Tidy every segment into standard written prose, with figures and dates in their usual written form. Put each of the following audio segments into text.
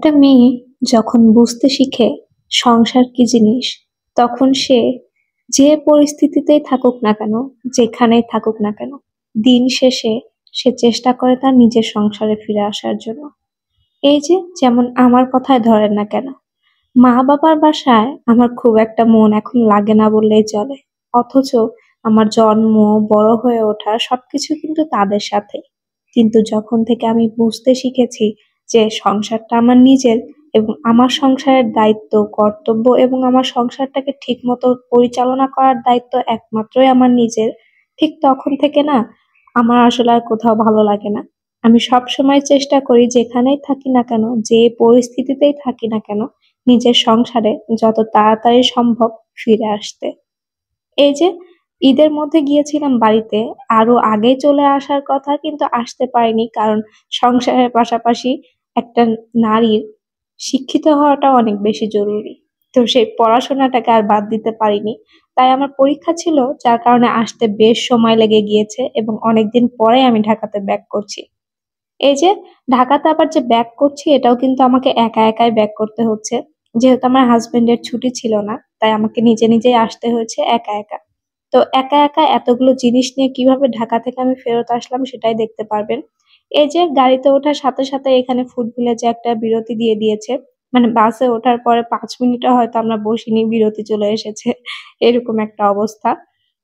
একটা মেয়ে যখন বুঝতে শিখে সংসার কি জিনিস, তখন সে যে পরিস্থিতিতেই থাকুক না কেন, যেখানেই থাকুক না কেন, দিন শেষে সে চেষ্টা করে তার নিজের সংসারে ফিরে আসার জন্য। এই যে যেমন আমার কথায় ধরেন না কেন, মা বাবার বাসায় আমার খুব একটা মন এখন লাগে না বললেই চলে। অথচ আমার জন্ম, বড় হয়ে ওঠা সবকিছু কিন্তু তাদের সাথে। কিন্তু যখন থেকে আমি বুঝতে শিখেছি যে সংসারটা আমার নিজের এবং আমার সংসারের দায়িত্ব, কর্তব্য এবং আমার সংসারটাকে ঠিক মতো পরিচালনা করার দায়িত্ব একমাত্রই আমার নিজের, ঠিক তখন থেকে না আমার আসলে আর কোথাও ভালো লাগে না। আমি সব সময় চেষ্টা করি যেখানেই থাকি না কেন, যে পরিস্থিতিতেই থাকি না কেন, নিজের সংসারে যত তাড়াতাড়ি সম্ভব ফিরে আসতে। এই যে ঈদের মধ্যে গিয়েছিলাম বাড়িতে, আরো আগে চলে আসার কথা কিন্তু আসতে পারিনি, কারণ সংসারের পাশাপাশি একটা নারীর শিক্ষিত হওয়াটা অনেক বেশি জরুরি। তো সেই পড়াশোনাটাকে আর বাদ দিতে পারিনি। তাই আমার পরীক্ষা ছিল, যার কারণে আসতে বেশ সময় লেগে গিয়েছে এবং অনেকদিন পরে আমি ঢাকাতে ব্যাক করছি। এই যে ঢাকাতে আবার যে ব্যাক করছি, এটাও কিন্তু আমাকে একা একাই ব্যাক করতে হচ্ছে। যেহেতু আমার হাজবেন্ডের ছুটি ছিল না, তাই আমাকে নিজে নিজেই আসতে হয়েছে একা একা। তো একা একা এতগুলো জিনিস নিয়ে কিভাবে ঢাকা থেকে আমি ফেরত আসলাম সেটাই দেখতে পারবেন। এই যে গাড়িতে ওঠার সাথে সাথে এখানে ফুড ভিলেজে একটা বিরতি দিয়ে দিয়েছে। মানে বাসে ওঠার পরে 5 মিনিটও হয়তো আমরা বসিনি, বিরতি চলে এসেছে। এরকম একটা অবস্থা।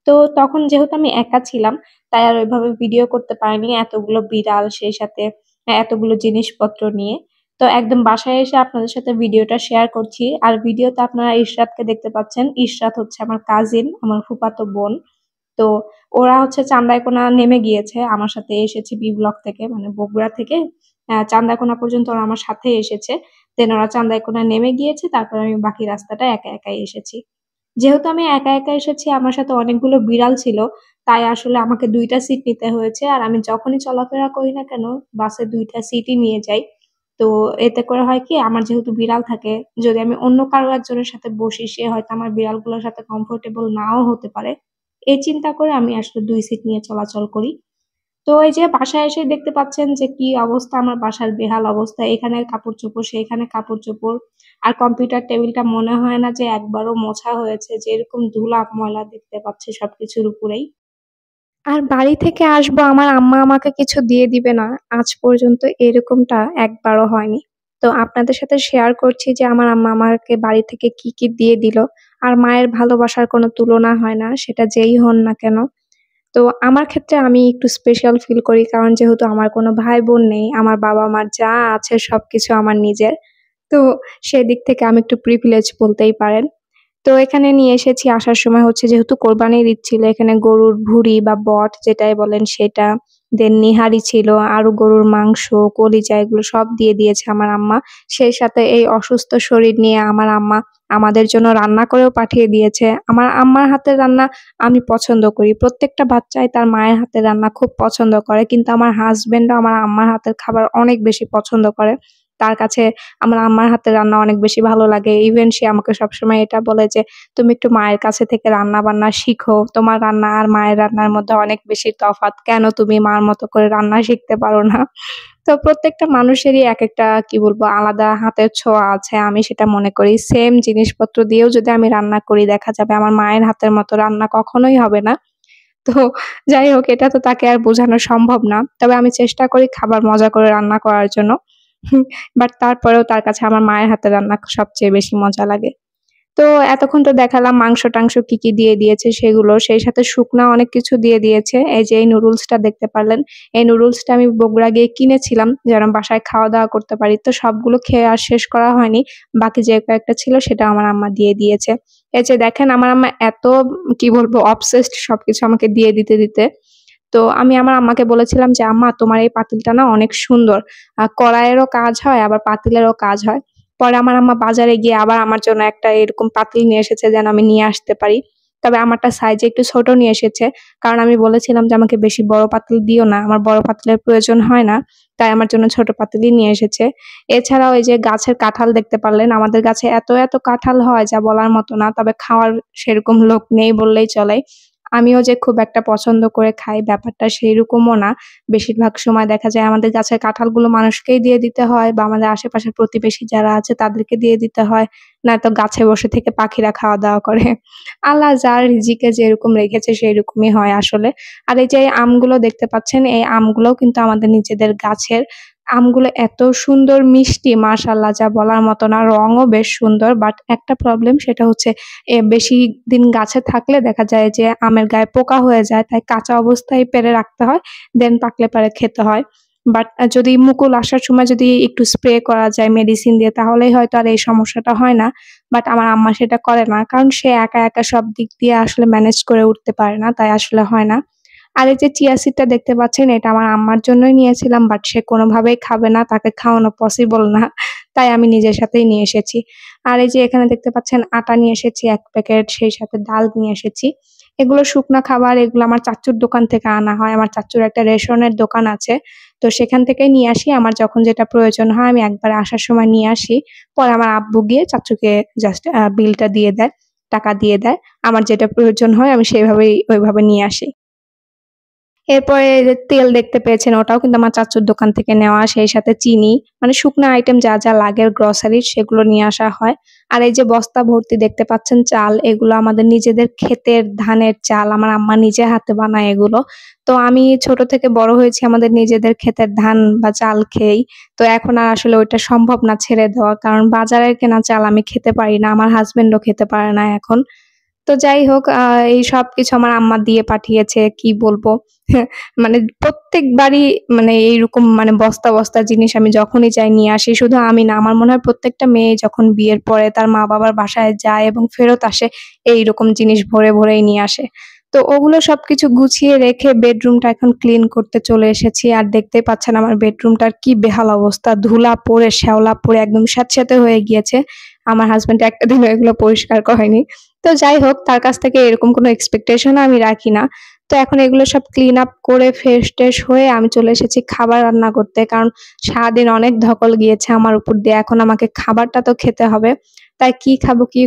তো তখন যেহেতু আমি একা ছিলাম, তাই আর ওইভাবে ভিডিও করতে পারিনি, এতগুলো বিড়াল সেই সাথে এতগুলো জিনিসপত্র নিয়ে। তো একদম বাসায় এসে আপনাদের সাথে ভিডিওটা শেয়ার করছি। আর ভিডিওতে আপনারা ইশরাতকে দেখতে পাচ্ছেন। ইশরাত হচ্ছে আমার কাজিন, আমার ফুফাতো বোন। তো ওরা হচ্ছে চান্দাইকোনা নেমে গিয়েছে, আমার সাথে এসেছে বি ব্লক থেকে, মানে বগুড়া থেকে চান্দাইকোনা পর্যন্ত ওরা আমার সাথে এসেছে। দেন ওরা চান্দাইকোনা নেমে গিয়েছে, তারপর আমি বাকি রাস্তাটা একা একাই এসেছি। যেহেতু আমি একা একা এসেছি, আমার সাথে অনেকগুলো বিড়াল ছিল, তাই আসলে আমাকে 2টা সিট নিতে হয়েছে। আর আমি যখনই চলাফেরা করি না কেন, বাসে 2টা সিটই নিয়ে যাই। তো এতে করে হয় কি, আমার যেহেতু বিড়াল থাকে, যদি আমি অন্য কারো একজনের সাথে বসি, সে হয়তো আমার বিড়ালগুলোর সাথে কমফোর্টেবল নাও হতে পারে। এই চিন্তা করে আমি আসলে 2 সিট নিয়ে চলাচল করি। তো এই যে বাসায় এসে দেখতে পাচ্ছেন যে কি অবস্থা, আমার বাসার বেহাল অবস্থা। এখানে কাপড় চোপড়, সেখানে কাপড় চোপড়। আর কম্পিউটার টেবিলটা মনে হয় না যে একবারও মোছা হয়েছে, যে এরকম ধুলা ময়লা দেখতে পাচ্ছি সবকিছুর উপরেই। আর বাড়ি থেকে আসবো, আমার আম্মা আমাকে কিছু দিয়ে দিবে না, আজ পর্যন্ত এরকমটা একবারও হয়নি। তো আপনাদের সাথে শেয়ার করছি যে আমার আম্মা আমাকে বাড়ি থেকে কি কি দিয়ে দিল। আর মায়ের ভালোবাসার কোনো তুলনা হয় না, সেটা যেই হন না কেন। তো আমার ক্ষেত্রে আমি একটু স্পেশাল ফিল করি, কারণ যেহেতু আমার কোনো ভাই বোন নেই, আমার বাবা মার যা আছে সবকিছু আমার নিজের। তো সেদিক থেকে আমি একটু প্রিভিলেজ বলতেই পারেন। তো এখানে নিয়ে এসেছি, আসার সময় হচ্ছে যেহেতু কোরবানির ঈদ ছিল, এখানে গরুর ভুঁড়ি বা বট যেটাই বলেন সেটা, দেন নিহারি ছিল, আরো গরুর মাংস, কলিজা, এগুলো সব দিয়ে দিয়েছে আমার আম্মা। সেই সাথে এই অসুস্থ শরীর নিয়ে আমার আম্মা আমাদের জন্য রান্না করেও পাঠিয়ে দিয়েছে। আমার আম্মার হাতের রান্না আমি পছন্দ করি, প্রত্যেকটা বাচ্চাই তার মায়ের হাতের রান্না খুব পছন্দ করে, কিন্তু আমার হাজবেন্ডও আমার আম্মার হাতের খাবার অনেক বেশি পছন্দ করে। তার কাছে আমার আম্মার হাতের রান্না অনেক বেশি ভালো লাগে। ইভেন সে আমাকে সবসময় এটা বলে যে, "তুমি একটু মায়ের কাছে থেকে রান্না-বান্না শিখো। তোমার রান্না আর মায়ের রান্নার মধ্যে অনেক বেশি তফাৎ। কেন তুমি মার মতো করে রান্না শিখতে পারো না?" তো প্রত্যেকটা মানুষেরই একেকটা কি বলবো আলাদা হাতের ছোঁয়া আছে। আমি সেটা মনে করি। সেম জিনিসপত্র দিয়েও যদি আমি রান্না করি, দেখা যাবে আমার মায়ের হাতের মতো রান্না কখনোই হবে না। তো যাই হোক, এটা তো তাকে আর বোঝানো সম্ভব না। তবে আমি চেষ্টা করি খাবার মজা করে রান্না করার জন্য। বাট তারপরেও তার কাছে আমার মায়ের হাতের রান্না সবচেয়ে বেশি মজা লাগে। তো এতক্ষণ তো দেখালাম মাংস-টাংস কি, কি দিয়ে দিয়েছে সেগুলো। সেই সাথে শুকনা অনেক কিছু দিয়ে দিয়েছে। এই যে এই নুডলসটা দেখতে পারলেন। এই নুডলসটা আমি বগুড়া গিয়ে কিনেছিলাম যেন বাসায় খাওয়া-দাওয়া করতে পারি। তো সবগুলো খেয়ে আর শেষ করা হয়নি। বাকি যে কয়েকটা ছিল সেটা আমার আম্মা দিয়ে দিয়েছে। এই যে দেখেন আমার আম্মা এত কি বলবো obsessed সবকিছু আমাকে দিয়ে দিতে। তো আমি আমার আম্মাকে বলেছিলাম যে, "আম্মা, তোমার এই পাতিলটা না অনেক সুন্দর। কড়াইয়েরও কাজ হয়, আবার পাতিলেরও কাজ হয়।" পরে আমার আম্মা বাজারে গিয়ে আবার আমার জন্য একটা এরকম পাতিল নিয়ে এসেছে যেন আমি নিয়ে আসতে পারি। তবে আমারটা সাইজে একটু ছোট নিয়ে এসেছে। কারণ আমি বলেছিলাম যে, "আমাকে বেশি বড় পাতিল দিও না। আমার বড় পাতিলের প্রয়োজন হয় না।" তাই আমার জন্য ছোট পাতিলই নিয়ে এসেছে। এছাড়াও এই যে গাছের কাঁঠাল দেখতে পারলেন। আমাদের গাছে এত কাঁঠাল হয় যা বলার মতো না। তবে খাওয়ার সেরকম লোক নেই বললেই চলে। আমিও যে খুব একটা পছন্দ করে খাই ব্যাপারটা সেইরকমও না। বেশিরভাগ সময় দেখা যায় আমাদের গাছের কাঁঠালগুলো মানুষকেই দিয়ে দিতে হয় বা আমাদের আশেপাশের প্রতিবেশী যারা আছে তাদেরকে দিয়ে দিতে হয়। নয়তো গাছে বসে থেকে পাখিরা খাওয়া-দাওয়া করে। আল্লাহ যার রিজিকে যেরকম রেখেছে সেইরকমই হয় আসলে। আর এই যে আমগুলো দেখতে পাচ্ছেন, এই আমগুলোও কিন্তু আমাদের নিজেদের গাছের। আমগুলো এত সুন্দর মিষ্টি মাশাআল্লাহ যা বলার মতো না। রঙও বেশ সুন্দর। বাট একটা প্রবলেম সেটা হচ্ছে বেশি দিন গাছে থাকলে দেখা যায় যে আমের গায়ে পোকা হয়ে যায়। তাই কাঁচা অবস্থায় পেড়ে রাখতে হয়। দেন পাকলে পরে খেতে হয়। বাট যদি মুকুল আসার সময় যদি একটু স্প্রে করা যায় মেডিসিন দিয়ে তাহলেই হয়তো আর এই সমস্যাটা হয় না। বাট আমার আম্মা সেটা করে না। কারণ সে একা সব দিক দিয়ে আসলে ম্যানেজ করে উঠতে পারে না। তাই আসলে হয় না। আর এই যে চিয়া সিডটা দেখতে পাচ্ছেন এটা আমার আম্মার জন্যই নিয়েছিলাম। বাট সে কোনোভাবেই খাবে না। তাকে খাওয়ানো পসিবল না। তাই আমি নিজের সাথেই নিয়ে এসেছি। আর এই যে এখানে দেখতে পাচ্ছেন আটা নিয়ে এসেছি ১ প্যাকেট, সেই সাথে ডাল নিয়ে এসেছি। এগুলো শুকনা খাবার, এগুলো আমার চাচ্চুর দোকান থেকে আনা হয়। আমার চাচ্চুর একটা রেশনের দোকান আছে। তো সেখান থেকেই নিয়ে আসি। আমার যখন যেটা প্রয়োজন হয় আমি একবারে আসার সময় নিয়ে আসি। পরে আমার আব্বু গিয়ে চাচ্চুকে জাস্ট বিলটা দিয়ে দেয়, টাকা দিয়ে দেয়। আমার যেটা প্রয়োজন হয় আমি ওইভাবে নিয়ে আসি। এরপরে এই যে তেল দেখতে পেয়েছেন ওটাও কিন্তু আমার চাচ্চুর দোকান থেকে নেওয়া। সেই সাথে চিনি, মানে শুকনা আইটেম যা লাগে গ্রোসারির সেগুলো নিয়ে আসা হয়। আর এই যে বস্তা ভর্তি দেখতে পাচ্ছেন চাল, এগুলো আমাদের নিজেদের ক্ষেতের ধানের চাল। আমার আম্মা নিজে হাতে বানায় এগুলো। তো আমি ছোট থেকে বড় হয়েছি আমাদের নিজেদের ক্ষেতের ধান বা চাল খেয়েই। তো এখন আর আসলে ওইটা সম্ভব না ছেড়ে দেওয়া। কারণ বাজারের কেনা চাল আমি খেতে পারি না। আমার হাসব্যান্ডও খেতে পারে না এখন। তো যাই হোক এই সবকিছু আমার আম্মা দিয়ে পাঠিয়েছে। কি বলবো? মানে প্রত্যেকবারই মানে এইরকম মানে বস্তা জিনিস আমি যখনই চাই নিয়ে আসি। শুধু আমি না, আমার মনে হয় প্রত্যেকটা মেয়ে যখন বিয়ের পরে তার মা-বাবার বাসায় যায় এবং ফেরত আসে এইরকম জিনিস ভরেই নিয়ে আসে। তো ওগুলো সবকিছু গুছিয়ে রেখে বেডরুমটা এখন ক্লিন করতে চলে এসেছি। আর দেখতেই পাচ্ছেন আমার বেডরুমটার কি বেহাল অবস্থা। ধুলা পড়ে, শ্যাওলা পড়ে একদম স্যাঁতসেঁতে হয়ে গিয়েছে। আমার হাসব্যান্ড একটা দিনও এগুলো পরিষ্কার করেনি। তো যাই হোক তার কাছ থেকে এরকম কোনো এক্সপেকটেশন আমি রাখি না। তো এখন এগুলো সব ক্লিন আপ করে ফ্রেশ-ট্রেশ হয়ে আমি চলে এসেছি খাবার রান্না করতে। কারণ সারাদিন অনেক ধকল গিয়েছে আমার উপর দিয়ে। এখন আমাকে খাবারটা তো খেতে হবে। তাই কি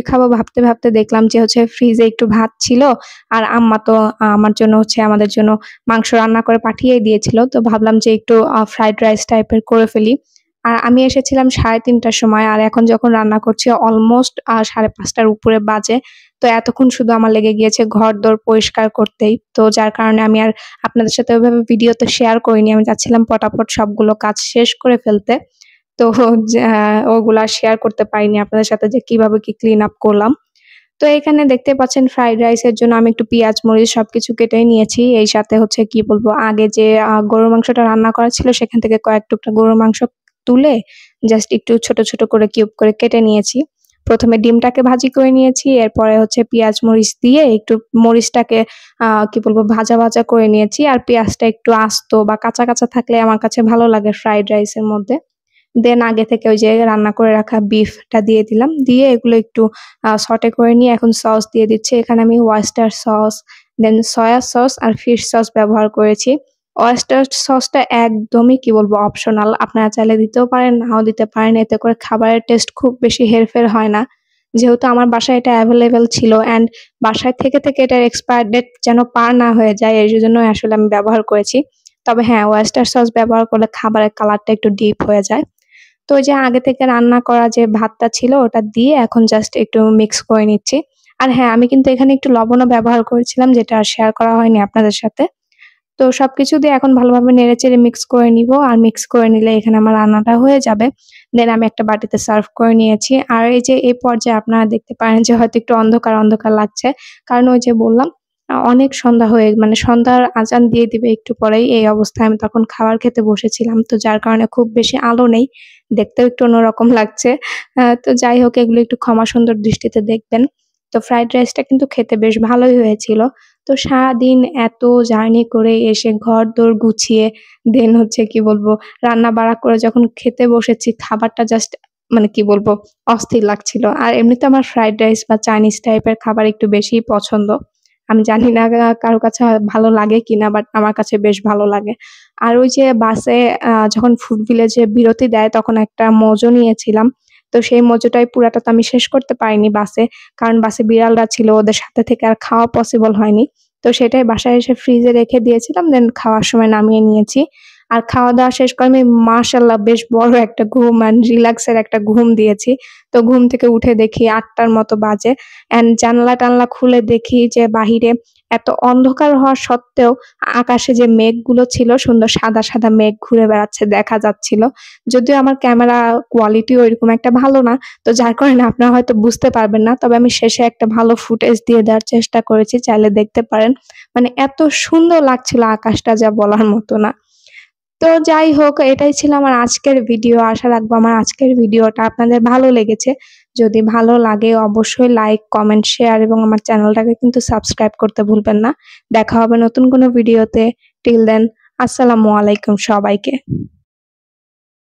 খাবো ভাবতে দেখলাম যে হচ্ছে ফ্রিজে একটু ভাত ছিল। আর আম্মা তো আমার জন্য হচ্ছে আমাদের জন্য মাংস রান্না করে পাঠিয়েই দিয়েছিল। তো ভাবলাম যে একটু ফ্রাইড রাইস টাইপের করে ফেলি। আর আমি এসেছিলাম ৩:৩০ টার সময়। আর এখন যখন রান্না করছি অলমোস্ট ৫:৩০ টার উপরে বাজে। তো এতক্ষণ শুধু আমার লেগে গিয়েছে ঘর-দোর পরিষ্কার করতেই। তো যার কারণে আমি আর আপনাদের সাথে ওইভাবে ভিডিও তো শেয়ার করিনি। আমি চাচ্ছিলাম পটাপট সবগুলো কাজ শেষ করে ফেলতে। তো ওগুলা শেয়ার করতে পারিনি আপনাদের সাথে যে কিভাবে কি ক্লিন আপ করলাম। তো এখানে দেখতে পাচ্ছেন ফ্রাইড রাইসের জন্য আমি একটু পিঁয়াজ, মরিচ সবকিছু কেটেই নিয়েছি। এই সাথে হচ্ছে কি বলবো আগে যে গরুর মাংসটা রান্না করা ছিল সেখান থেকে কয়েক টুকরা গরুর মাংস তুলে জাস্ট একটু ছোট করে কিউব করে কেটে নিয়েছি। ১ম এ ডিমটাকে ভাজি করে নিয়েছি। এরপরে হচ্ছে পিঁয়াজ, মরিচ দিয়ে একটু মরিচটাকে কি বলবো ভাজা করে নিয়েছি। আর পেঁয়াজটা একটু আস্ত বা কাঁচা থাকলে আমার কাছে ভালো লাগে ফ্রাইড রাইসের মধ্যে। দেন আগে থেকে ওই যে রান্না করে রাখা বিফটা দিয়ে দিলাম। দিয়ে এগুলো একটু সটে করে নিয়ে এখন সস দিয়ে দিচ্ছি। এখানে আমি ওয়েস্টার সস, দেন সয়া সস আর ফিশ সস ব্যবহার করেছি। ওয়েস্টার সসটা একদমই কি বলবো অপশনাল। আপনারা চাইলে দিতেও পারেন, নাও দিতে পারেন। এতে করে খাবারের টেস্ট খুব বেশি হেরফের হয় না। যেহেতু আমার বাসায় এটা এভেইলেবল ছিল অ্যান্ড বাসায় থেকে এটার এক্সপায়ার ডেট যেন পার না হয়ে যায় এজন্যই আসলে আমি ব্যবহার করেছি। তবে হ্যাঁ, ওয়েস্টার সস ব্যবহার করলে খাবারের কালারটা একটু ডিপ হয়ে যায়। তো ওই যে আগে থেকে রান্না করা যে ভাতটা ছিল ওটা দিয়ে এখন জাস্ট একটু মিক্স করে নিচ্ছি। আর হ্যাঁ, আমি কিন্তু এখানে একটু লবণও ব্যবহার করেছিলাম যেটা আর শেয়ার করা হয়নি আপনাদের সাথে। তো সবকিছু দিয়ে এখন ভালোভাবে নেড়েচেড়ে মিক্স করে নিবো। আর মিক্স করে নিলে এখানে আমার রান্নাটা হয়ে যাবে। দেন আমি একটা বাটিতে সার্ভ করে নিয়েছি। আর এই যে এই পর্যায়ে আপনারা দেখতে পারেন যে হয়তো একটু অন্ধকার লাগছে। কারণ ওই যে বললাম অনেক সন্ধ্যা হয়ে মানে সন্ধ্যার আজান দিয়ে দিবে একটু পরেই। এই অবস্থায় আমি তখন খাবার খেতে বসেছিলাম। তো যার কারণে খুব বেশি আলো নেই। দেখতেও একটু অন্যরকম লাগছে। তো যাই হোক এগুলো একটু ক্ষমা সুন্দর দৃষ্টিতে দেখবেন। তো ফ্রাইড রাইসটা কিন্তু খেতে বেশ ভালোই হয়েছিল। তো সারাদিন এত জার্নি করে এসে ঘর-দোর গুছিয়ে দেন হচ্ছে কি বলবো রান্না-বাড়া করে যখন খেতে বসেছি খাবারটা জাস্ট মানে কি বলবো অস্থির লাগছিল। আর এমনিতে আমার ফ্রাইড রাইস বা চাইনিজ টাইপের খাবার একটু বেশিই পছন্দ। আমি জানি না কারো কাছে ভালো লাগে কিনা বাট আমার কাছে বেশ ভালো লাগে। আর ওই যে বাসে যখন ফুড ভিলেজে বিরতি দেয় তখন একটা মোজো নিয়েছিলাম। তো সেই মোজোটাই পুরাটা তো আমি শেষ করতে পারিনি বাসে। কারণ বাসে বিড়ালরা ছিল ওদের সাথে থেকে আর খাওয়া পসিবল হয়নি। তো সেটাই বাসায় এসে ফ্রিজে রেখে দিয়েছিলাম, দেন খাওয়ার সময় নামিয়ে নিয়েছি। আর খাওয়া দাওয়া শেষ করে আমি মাশাল্লাহ বেশ বড় একটা ঘুম অ্যান্ড রিল্যাক্সের একটা ঘুম দিয়েছি। তো ঘুম থেকে উঠে দেখি ৮টার মতো বাজে অ্যান্ড জানলা টানলা খুলে দেখি যে বাহিরে এত অন্ধকার হওয়া সত্ত্বেও আকাশে যে মেঘগুলো ছিল সুন্দর সাদা সাদা মেঘ ঘুরে বেড়াচ্ছে দেখা যাচ্ছিল। যদিও আমার ক্যামেরা কোয়ালিটি ওইরকম একটা ভালো না, তো যার কারণে আপনারা হয়তো বুঝতে পারবেন না, তবে আমি শেষে একটা ভালো ফুটেজ দিয়ে দেওয়ার চেষ্টা করেছি, চাইলে দেখতে পারেন। মানে এত সুন্দর লাগছিল আকাশটা যা বলার মতো না। তো যাই হোক, এটাই ছিল আমার আজকের ভিডিও। আশা রাখবো আমার আজকের ভিডিওটা আপনাদের ভালো লেগেছে। যদি ভালো লাগে অবশ্যই লাইক, কমেন্ট, শেয়ার এবং আমার চ্যানেলটাকে কিন্তু সাবস্ক্রাইব করতে ভুলবেন না। দেখা হবে নতুন কোনো ভিডিওতে। টিল দেন, আসসালামু আলাইকুম সবাইকে।